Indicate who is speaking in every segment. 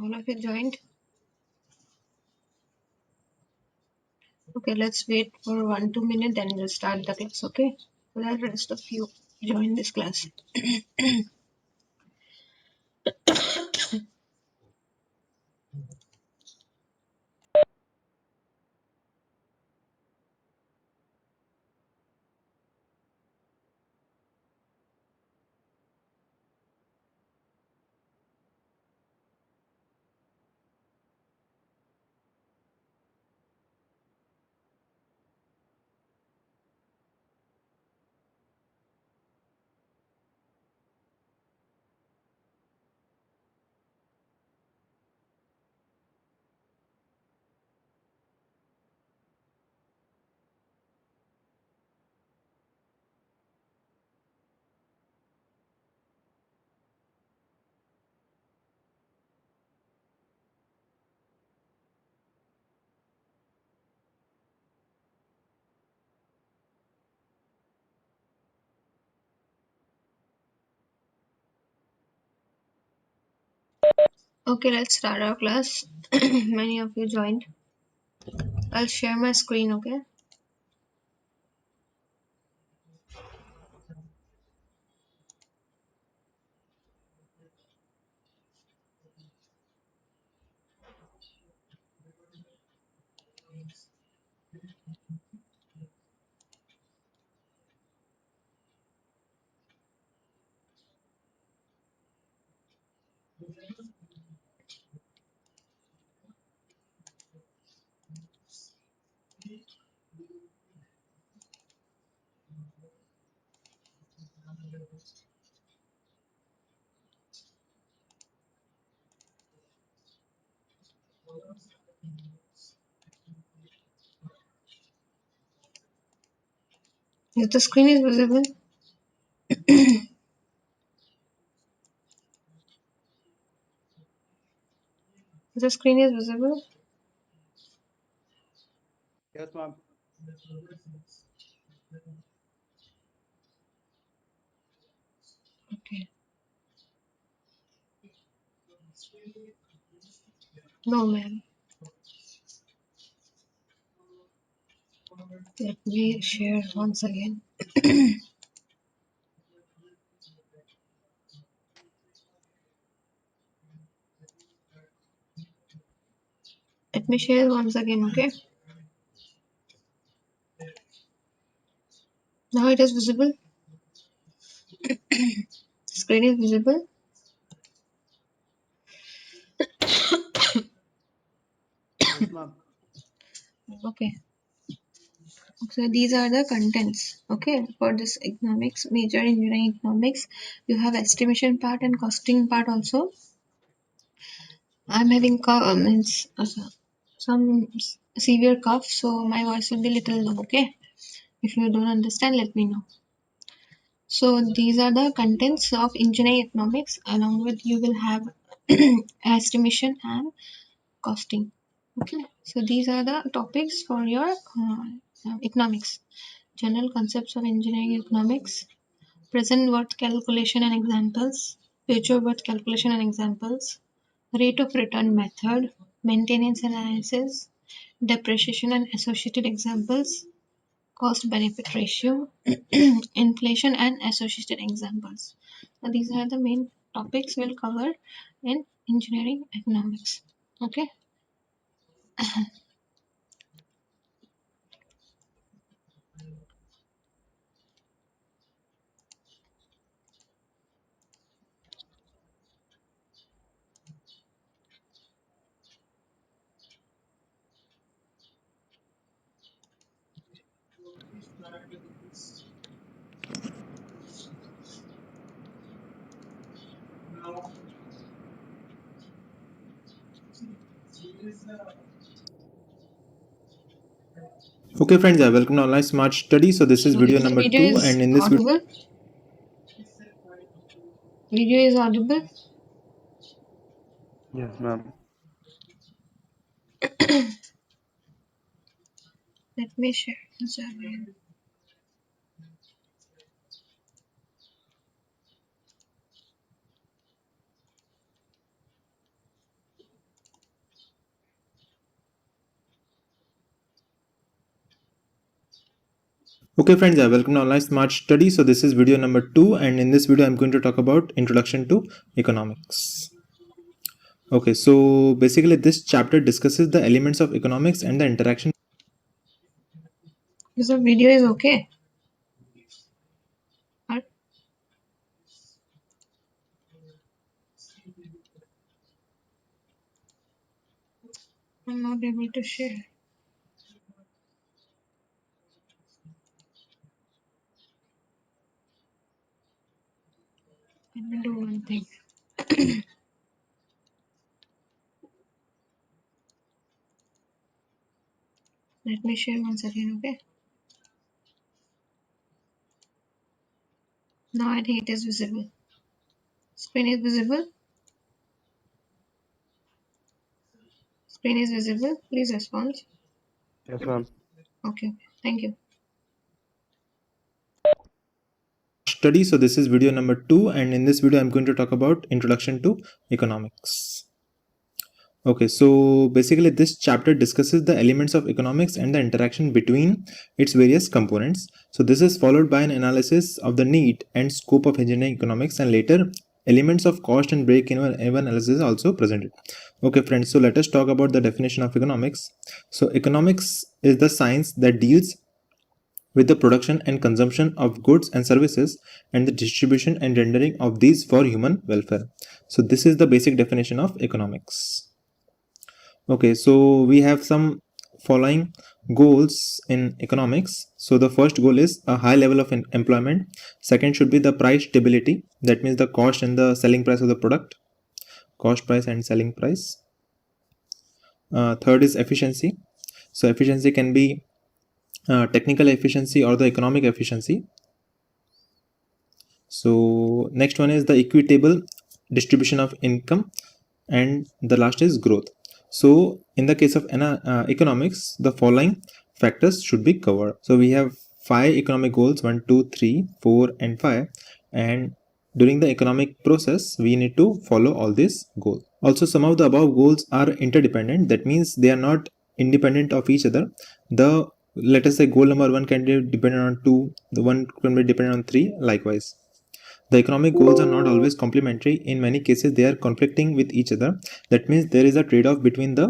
Speaker 1: All of you joined? Okay, let's wait for 1-2 minutes, then we'll start the class, okay? So that rest of you join this class. Okay, let's start our class. Many of you joined. I'll share my screen, okay? If the screen is visible, if the screen is visible,
Speaker 2: Yes, ma'am.
Speaker 1: okay. No, ma'am. Let me share once again. Let me share once again, okay? Now it is visible. Screen is visible.
Speaker 2: Yes, ma'am.
Speaker 1: Okay. So these are the contents, okay, for this economics, major engineering economics. You have estimation part and costing part also. I'm having some severe cough, so my voice will be little low, okay? If you don't understand, let me know. So these are the contents of engineering economics. Along with you will have estimation and costing. Okay, so these are the topics for your economics. General concepts of engineering economics, present worth calculation and examples, future worth calculation and examples, rate of return method, maintenance analysis, depreciation and associated examples, cost benefit ratio, inflation and associated examples. Now, these are the main topics we'll cover in engineering economics. Okay.
Speaker 3: Okay friends, I welcome to online smart study. So this is
Speaker 1: So
Speaker 3: video
Speaker 1: if the
Speaker 3: number
Speaker 1: video
Speaker 3: 2
Speaker 1: is
Speaker 3: and in this video
Speaker 1: audible, video is audible.
Speaker 2: Yes, ma'am.
Speaker 1: Let me share the survey.
Speaker 3: Okay friends, welcome to online smart study. So this is video number 2, and in this video I'm going to talk about introduction to economics. Okay, so basically this chapter discusses the elements of economics and the interaction.
Speaker 1: Is the video is okay? Or I'm not able to share. Let me do one thing. Let me share once again, okay? Now I think it is visible. Screen is visible. Screen is visible. Please respond.
Speaker 2: Yes, ma'am.
Speaker 1: Okay. Thank you.
Speaker 3: Study. So this is video number 2, and in this video I'm going to talk about introduction to economics. Okay, so basically this chapter discusses the elements of economics and the interaction between its various components. So this is followed by an analysis of the need and scope of engineering economics, and later elements of cost and break-even analysis are also presented. Okay friends, so let us talk about the definition of economics. So economics is the science that deals with the production and consumption of goods and services and the distribution and rendering of these for human welfare. So this is the basic definition of economics. Okay, so we have some following goals in economics. So the first goal is a high level of employment. Second should be the price stability. That means the cost and the selling price of the product. Cost price and selling price. Third is efficiency. So efficiency can be technical efficiency or the economic efficiency. So next one is the equitable distribution of income, and the last is growth. So in the case of economics, the following factors should be covered. So we have 5 economic goals: 1, 2, 3, 4 and 5, and during the economic process we need to follow all these goals. Also, some of the above goals are interdependent. That means they are not independent of each other. The Let us say goal number 1 can be dependent on 2, the one can be dependent on 3, likewise. The economic goals are not always complementary. In many cases, they are conflicting with each other. That means there is a trade-off between the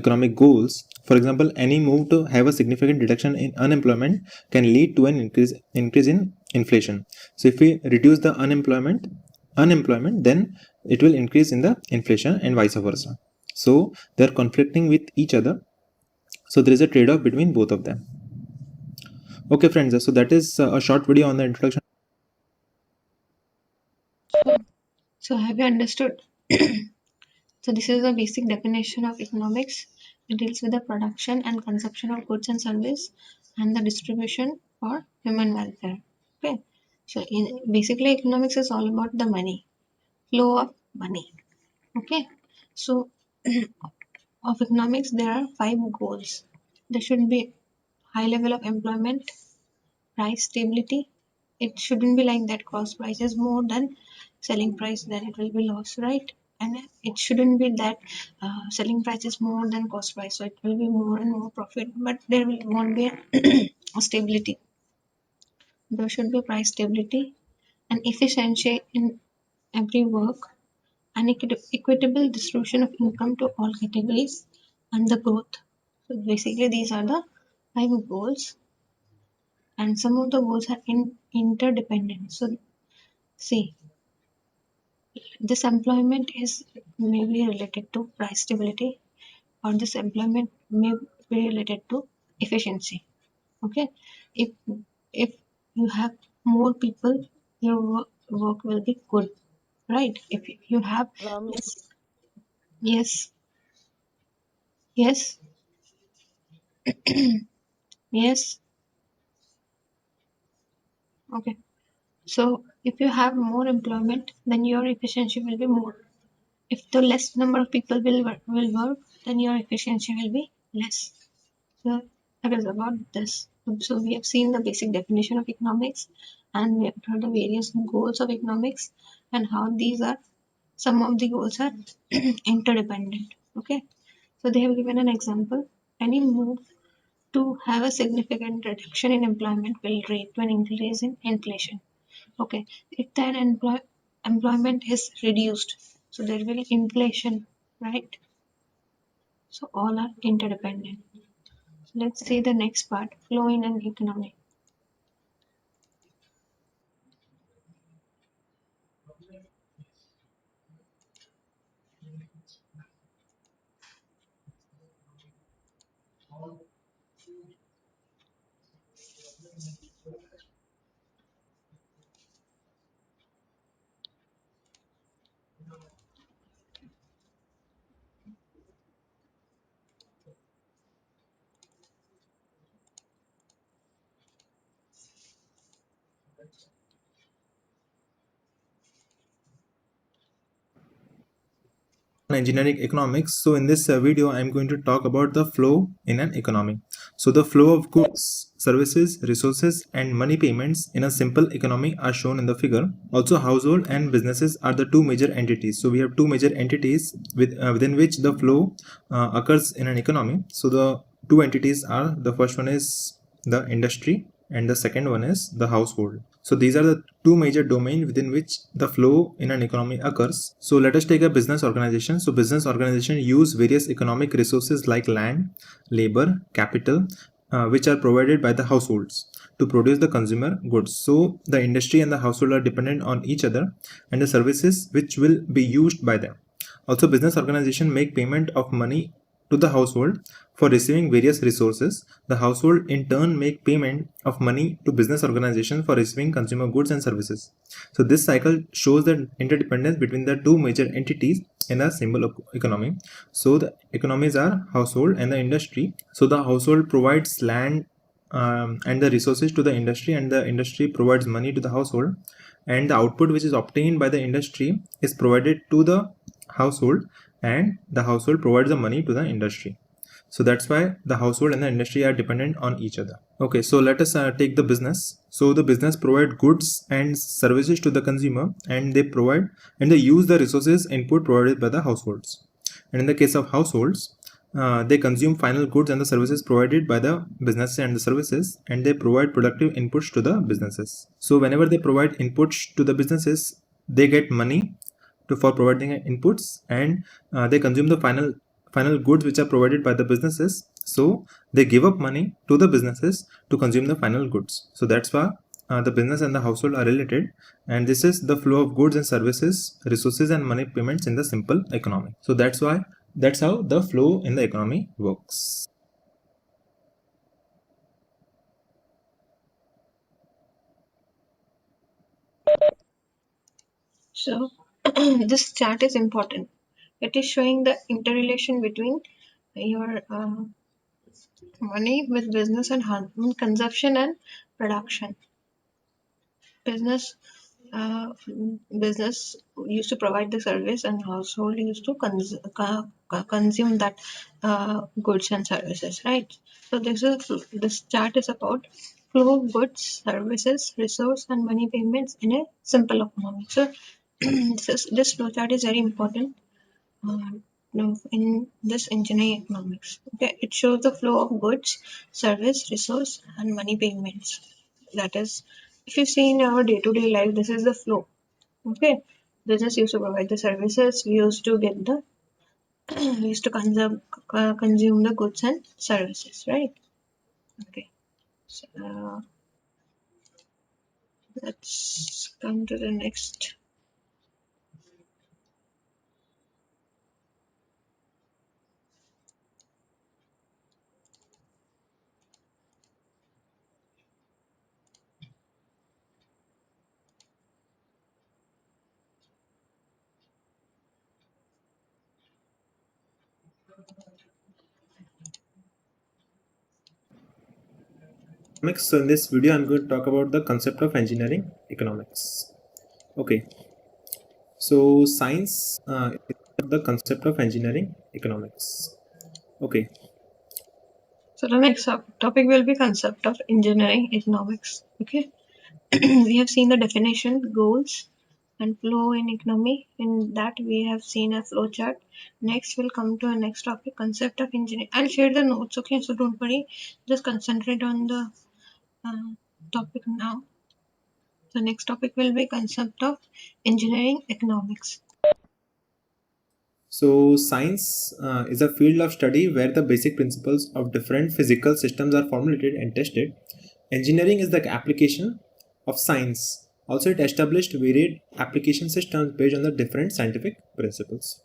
Speaker 3: economic goals. For example, any move to have a significant reduction in unemployment can lead to an increase in inflation. So if we reduce the unemployment, then it will increase in the inflation and vice versa. So they are conflicting with each other. So there is a trade-off between both of them. Okay, friends. So that is a short video on the introduction.
Speaker 1: So have you understood? So this is a basic definition of economics. It deals with the production and consumption of goods and service and the distribution for human welfare. Okay. So basically economics is all about the money, flow of money. Okay. So of economics there are 5 goals. There should be high level of employment, price stability. It shouldn't be like that cost price is more than selling price, then it will be loss, right? And it shouldn't be that selling price is more than cost price, so it will be more and more profit, but there will won't be a stability. There should be price stability and efficiency in every work, and equitable distribution of income to all categories, and the growth. So basically these are the 5 goals, and some of the goals are interdependent. So see, this employment is maybe related to price stability, or this employment may be related to efficiency. Okay, if if you have more people, your work will be good, right? If you have less, yes, yes, yes, okay. So if you have more employment, then your efficiency will be more. If the less number of people will work, then your efficiency will be less. So that is about this. So we have seen the basic definition of economics, and we have heard the various goals of economics and how these are, some of the goals are interdependent. Okay. So they have given an example. Any move to have a significant reduction in employment will lead to an increase in inflation. Okay, if that employment is reduced, so there will be inflation, right? So all are interdependent. Let's see the next part, flow in an economy.
Speaker 3: Engineering economics. So in this video I'm going to talk about the flow in an economy. So the flow of goods, services, resources and money payments in a simple economy are shown in the figure. Also household and businesses are the two major entities. So we have two major entities within which the flow occurs in an economy. So the two entities are, the first one is the industry and the second one is the household. So these are the two major domains within which the flow in an economy occurs. So let us take a business organization. So business organization use various economic resources like land, labor, capital, which are provided by the households to produce the consumer goods. So the industry and the household are dependent on each other and the services which will be used by them. Also, business organization make payment of money to the household for receiving various resources. The household in turn make payment of money to business organization for receiving consumer goods and services. So this cycle shows the interdependence between the two major entities in a simple economy. So the economies are household and the industry. So the household provides land and the resources to the industry, and the industry provides money to the household, and the output which is obtained by the industry is provided to the household, and the household provides the money to the industry. So that's why the household and the industry are dependent on each other. Okay, so let us take the business. So the business provide goods and services to the consumer, and they use the resources input provided by the households. And in the case of households, they consume final goods and the services provided by the businesses and the services, and they provide productive inputs to the businesses. So whenever they provide inputs to the businesses, they get money for providing inputs, and they consume the final goods which are provided by the businesses. So they give up money to the businesses to consume the final goods. So that's why the business and the household are related, and this is the flow of goods and services, resources and money payments in the simple economy. So that's how the flow in the economy works.
Speaker 1: So this chart is important. It is showing the interrelation between your money with business and consumption and production. Business business used to provide the service and household used to consume that goods and services, right? So this chart is about flow of goods, services, resource and money payments in a simple economy. So this flow chart is very important in this engineering economics. Okay, it shows the flow of goods, service, resource, and money payments. That is, if you see in our day-to-day life, this is the flow. Okay, business used to provide the services. We used to get the we used to consume the goods and services, right? Okay, so let's come to the next.
Speaker 3: So in this video I'm going to talk about the concept of engineering economics. Okay, so science is the concept of engineering economics. Okay,
Speaker 1: So the next topic will be concept of engineering economics. Okay, we have seen the definition, goals, and flow in economy. In that we have seen a flow chart. Next we'll come to a next topic, concept of engineering. I'll share the notes, okay? So don't worry, just concentrate on the uh, topic now. The next topic will be concept of engineering economics.
Speaker 3: So science is a field of study where the basic principles of different physical systems are formulated and tested. Engineering is the application of science. Also, it established varied application systems based on the different scientific principles.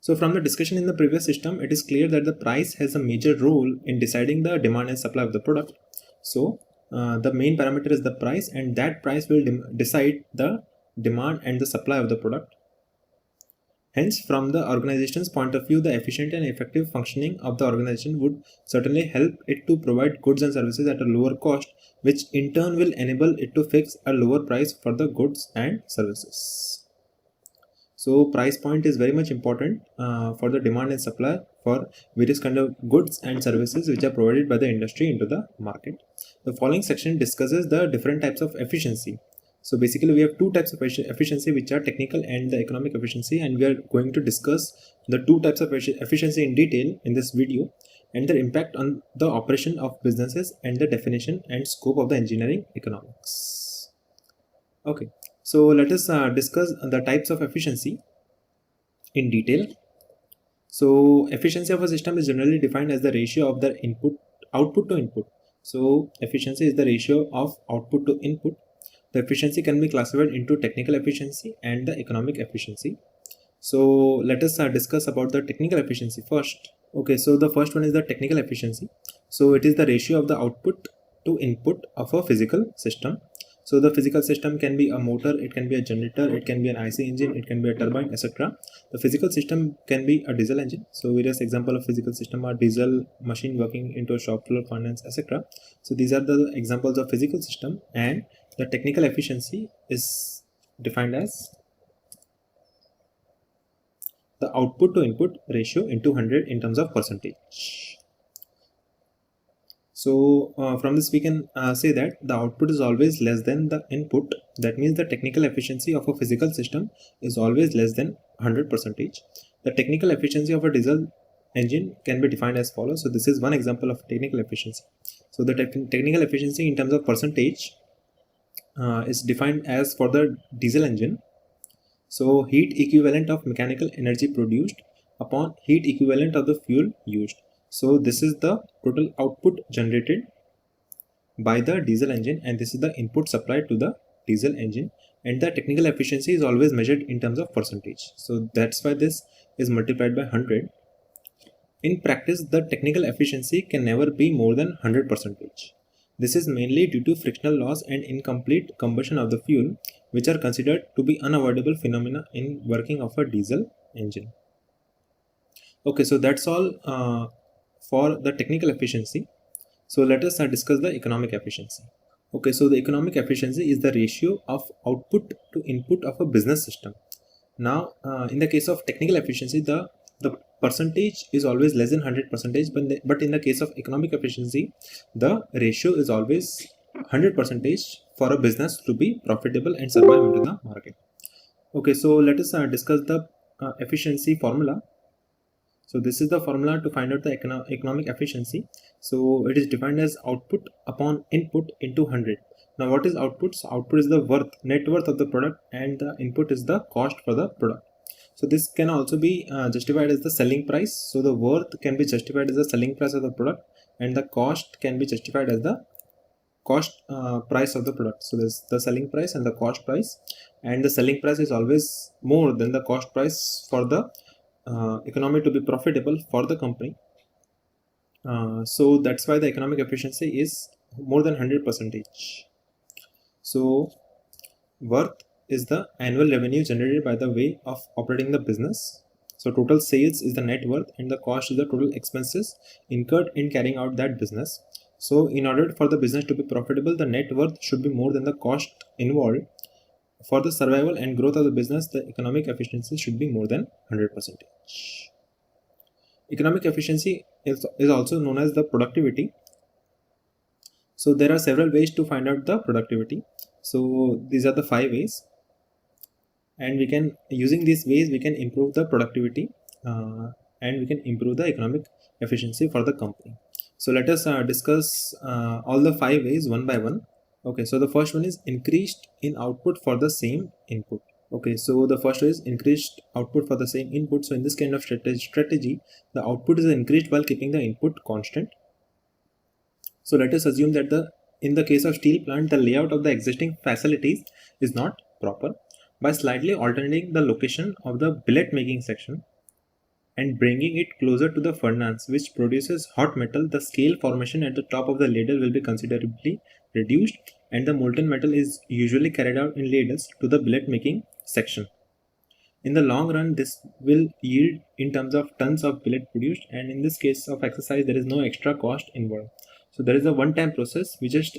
Speaker 3: So from the discussion in the previous system, it is clear that the price has a major role in deciding the demand and supply of the product. So the main parameter is the price, and that price will decide the demand and the supply of the product. Hence, from the organization's point of view, the efficient and effective functioning of the organization would certainly help it to provide goods and services at a lower cost, which in turn will enable it to fix a lower price for the goods and services. So price point is very much important for the demand and supply for various kind of goods and services which are provided by the industry into the market. The following section discusses the different types of efficiency. So basically we have two types of efficiency, which are technical and the economic efficiency, and we are going to discuss the two types of efficiency in detail in this video and their impact on the operation of businesses and the definition and scope of the engineering economics. Okay, so let us discuss the types of efficiency in detail. So efficiency of a system is generally defined as the ratio of the output to input. So efficiency is the ratio of output to input. The efficiency can be classified into technical efficiency and the economic efficiency. So let us discuss about the technical efficiency first. Okay, so the first one is the technical efficiency. So it is the ratio of the output to input of a physical system. So the physical system can be a motor, it can be a generator, it can be an IC engine, it can be a turbine, etc. The physical system can be a diesel engine. So various example of physical system are diesel machine working into a shop floor furnace, etc. So these are the examples of physical system, and the technical efficiency is defined as the output to input ratio into 100 in terms of percentage. So from this we can say that the output is always less than the input. That means the technical efficiency of a physical system is always less than 100 percentage. The technical efficiency of a diesel engine can be defined as follows. So this is one example of technical efficiency. So the technical efficiency in terms of percentage is defined as for the diesel engine. So heat equivalent of mechanical energy produced upon heat equivalent of the fuel used. So this is the total output generated by the diesel engine, and this is the input supplied to the diesel engine, and the technical efficiency is always measured in terms of percentage. So that's why this is multiplied by 100. In practice, the technical efficiency can never be more than 100 percentage. This is mainly due to frictional loss and incomplete combustion of the fuel, which are considered to be unavoidable phenomena in working of a diesel engine. Okay, so that's all for the technical efficiency. So let us discuss the economic efficiency. Okay, so the economic efficiency is the ratio of output to input of a business system. Now, in the case of technical efficiency, the percentage is always less than 100 percentage, but in the case of economic efficiency, the ratio is always 100 percentage for a business to be profitable and survive into the market. Okay, so let us discuss the efficiency formula. So this is the formula to find out the economic efficiency. So it is defined as output upon input into 100. Now what is output? So output is the net worth of the product, and the input is the cost for the product. So this can also be justified as the selling price. So the worth can be justified as the selling price of the product, and the cost can be justified as the cost price of the product. So there's the selling price and the cost price, and the selling price is always more than the cost price for the economy to be profitable for the company. So that's why the economic efficiency is more than 100 percentage. So worth is the annual revenue generated by the way of operating the business. So total sales is the net worth, and the cost is the total expenses incurred in carrying out that business. So in order for the business to be profitable, the net worth should be more than the cost involved. For the survival and growth of the business, the economic efficiency should be more than 100%. Economic efficiency is also known as the productivity. So there are several ways to find out the productivity. So these are the 5 ways. and we can, using these ways, we can improve the productivity and we can improve the economic efficiency for the company. So let us discuss all the 5 ways one by one. Okay, so the first one is increased in output for the same input. Okay, so the first is increased output for the same input. So in this kind of strategy, the output is increased while keeping the input constant. So let us assume that in the case of steel plant, the layout of the existing facilities is not proper. By slightly altering the location of the billet making section and bringing it closer to the furnace which produces hot metal, the scale formation at the top of the ladle will be considerably reduced, and the molten metal is usually carried out in ladles to the billet making section. In the long run, this will yield in terms of tons of billet produced, and in this case of exercise, there is no extra cost involved. So there is a one-time process. We just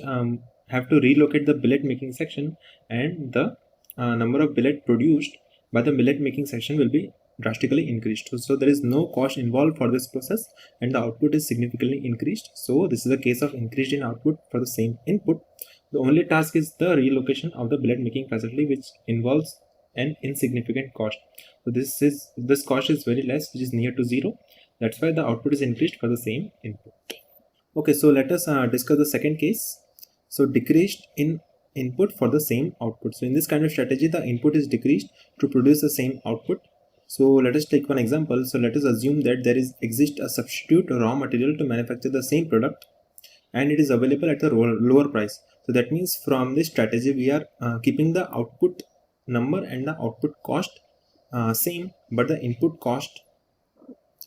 Speaker 3: have to relocate the billet making section, and the number of billet produced by the billet making section will be drastically increased. So there is no cost involved for this process, and the output is significantly increased. So this is a case of increase in output for the same input. The only task is the relocation of the billet making facility, which involves an insignificant cost. So this cost is very less, which is near to zero. That's why the output is increased for the same input. Okay, so let us discuss the second case. So decreased in input for the same output. So in this kind of strategy, the input is decreased to produce the same output. So let us take one example. So let us assume that there exists a substitute raw material to manufacture the same product, and it is available at a lower price. So that means from this strategy, we are keeping the output number and the output cost same, but the input cost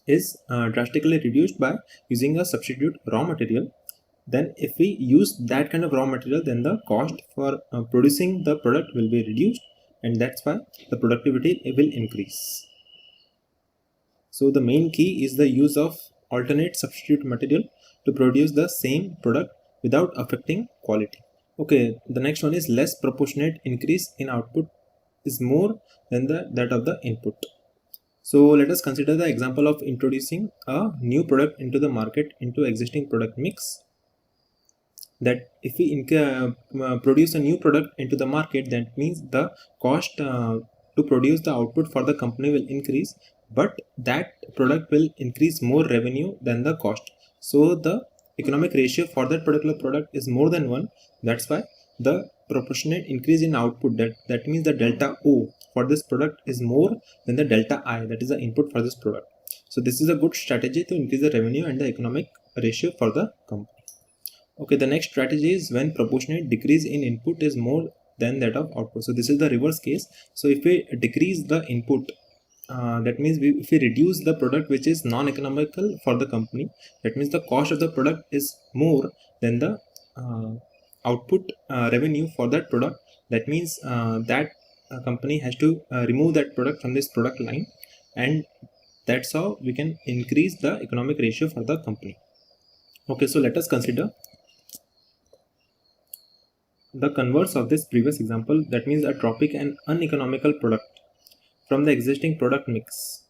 Speaker 3: is drastically reduced by using a substitute raw material. Then if we use that kind of raw material, then the cost for producing the product will be reduced, and that's why the productivity will increase. So the main key is the use of alternate substitute material to produce the same product without affecting quality. Okay, the next one is less proportionate increase in output is more than that of the input. So let us consider the example of introducing a new product into the market into existing product mix. That if we produce a new product into the market, that means the cost to produce the output for the company will increase, but that product will increase more revenue than the cost. So the economic ratio for that particular product is more than 1. That's why the proportionate increase in output, that means the delta O for this product is more than the delta I, that is the input for this product. So this is a good strategy to increase the revenue and the economic ratio for the company. Okay, the next strategy is when proportionate decrease in input is more than that of output. So this is the reverse case. So if we decrease the input, that means if we reduce the product which is non-economical for the company, that means the cost of the product is more than the output revenue for that product. That means that company has to remove that product from this product line, and that's how we can increase the economic ratio for the company. Okay, so let us consider the converse of this previous example, that means a dropping an uneconomical product from the existing product mix.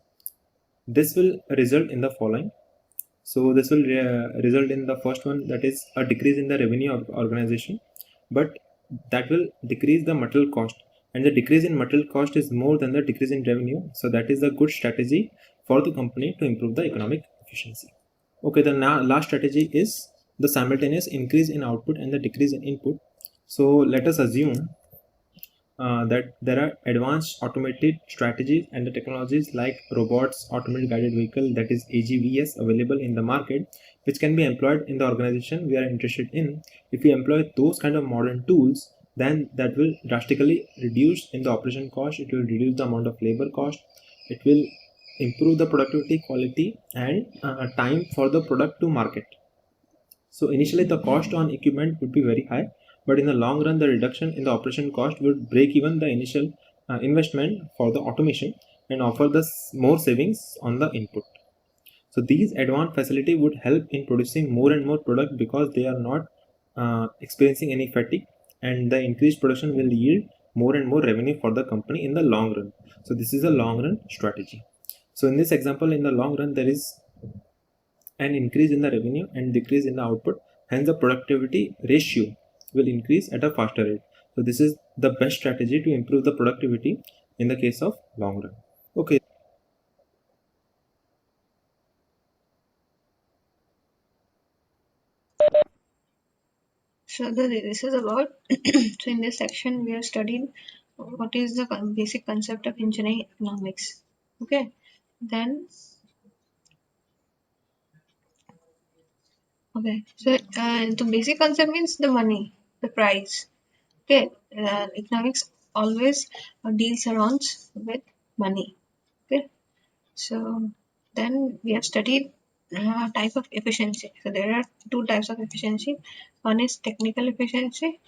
Speaker 3: This will result in the following. So this will result in the first one, that is a decrease in the revenue of organization, but that will decrease the material cost, and the decrease in material cost is more than the decrease in revenue. So that is a good strategy for the company to improve the economic efficiency. Okay, the last strategy is the simultaneous increase in output and the decrease in input. So let us assume that there are advanced automated strategies and the technologies like robots, automated guided vehicle, that is AGVs, available in the market, which can be employed in the organization we are interested in. If we employ those kind of modern tools, then that will drastically reduce in the operation cost. It will reduce the amount of labor cost. It will improve the productivity, quality, and time for the product to market. So initially the cost on equipment would be very high, but in the long run, the reduction in the operation cost would break even the initial investment for the automation and offer the more savings on the input. So these advanced facility would help in producing more and more product because they are not experiencing any fatigue, and the increased production will yield more and more revenue for the company in the long run. So this is a long run strategy. So in this example, in the long run, there is an increase in the revenue and decrease in the output. Hence, the productivity ratio will increase at a faster rate. So this is the best strategy to improve the productivity in the case of long run. Okay.
Speaker 1: So this is about so in this section we have studied what is the basic concept of engineering economics. Okay, then so the basic concept means the money, the price. Okay, economics always deals around with money. Okay, so then we have studied type of efficiency. So there are two types of efficiency. One is technical efficiency.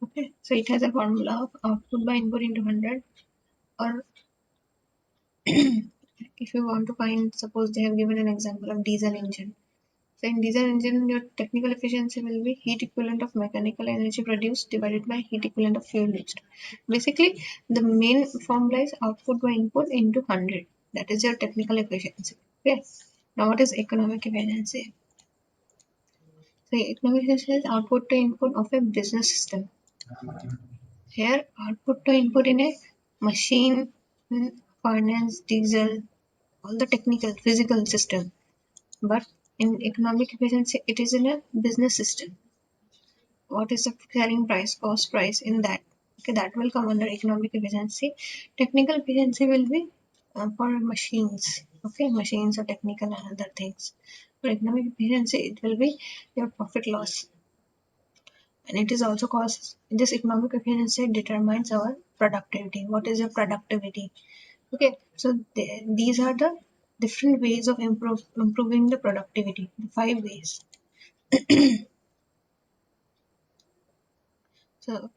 Speaker 1: Okay, so it has a formula of output by input into 100, or if you want to find, suppose they have given an example of diesel engine. So in diesel engine, your technical efficiency will be heat equivalent of mechanical energy produced divided by heat equivalent of fuel used. Basically, the main formula is output by input into 100. That is your technical efficiency. Okay. Now, what is economic efficiency? So economic efficiency is output to input of a business system. Here, output to input in a machine, finance, diesel, all the technical, physical system. But in economic efficiency, it is in a business system. What is the selling price, cost price in that? Okay, that will come under economic efficiency. Technical efficiency will be for machines. Okay, machines or technical and other things. For economic efficiency, it will be your profit loss, and it is also cost. This economic efficiency determines our productivity. What is your productivity? Okay, so these are the different ways of improving the productivity. The 5 ways. So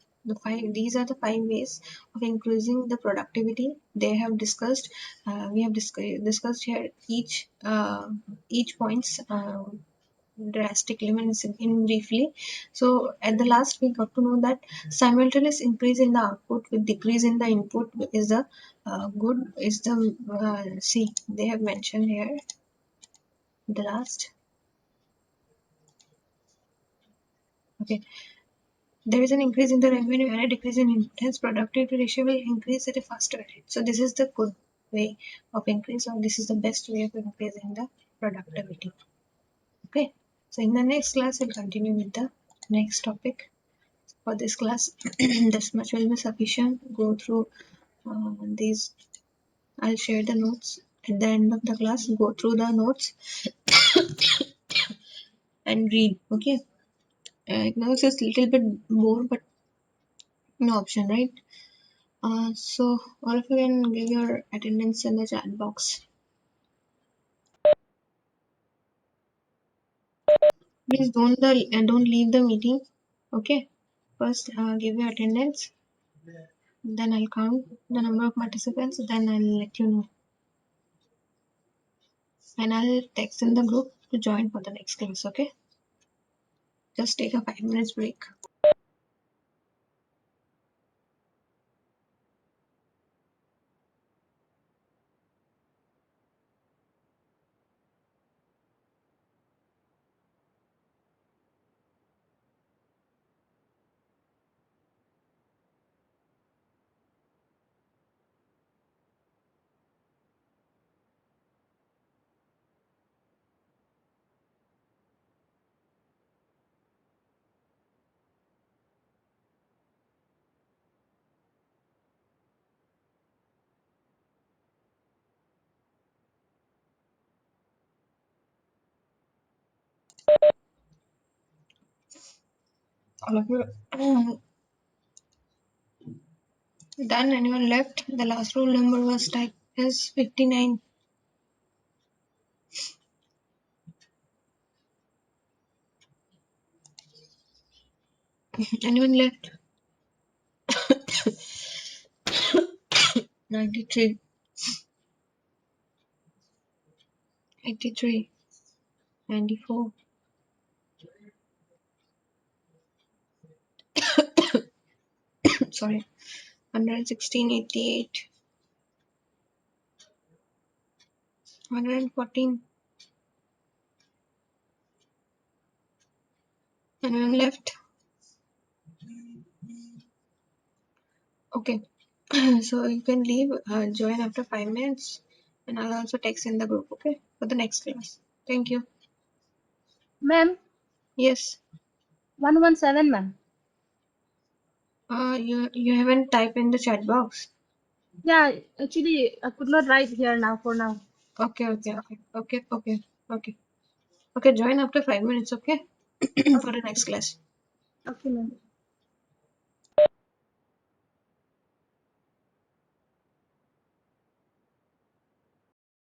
Speaker 1: these are the 5 ways of increasing the productivity they have discussed. We have discussed here each points drastically means in briefly. So at the last we got to know that simultaneous increase in the output with decrease in the input is the good is the see they have mentioned here the last. Okay, there is an increase in the revenue and a decrease in input. Hence, productivity ratio will increase at a faster rate. So this is the good way of increase, or this is the best way of increasing the productivity. Okay. So in the next class, I'll continue with the next topic. For this class, this much will be sufficient. Go through these. I'll share the notes at the end of the class. Go through the notes and read. Okay. Economics is a little bit more, but no option, right? So all of you can give your attendance in the chat box. Please don't leave the meeting. Okay. First, give your attendance. Then I'll count the number of participants. Then I'll let you know, and I'll text in the group to join for the next class. Okay. Just take a 5 minutes break. All of you done. Anyone left? The last roll number was typed as 59. Anyone left? 93, 83, 94. Sorry, 116, 88, 114. Anyone left? Okay. So you can leave, join after 5 minutes, and I'll also text in the group, okay, for the next class. Thank you.
Speaker 4: Ma'am,
Speaker 1: Yes.
Speaker 4: 117, ma'am.
Speaker 1: You haven't typed in the chat box.
Speaker 4: Yeah, actually, I could not write here now for now.
Speaker 1: Okay, okay, okay, okay, okay, okay. Okay, join after 5 minutes, okay, for the next class.
Speaker 4: Okay, ma'am.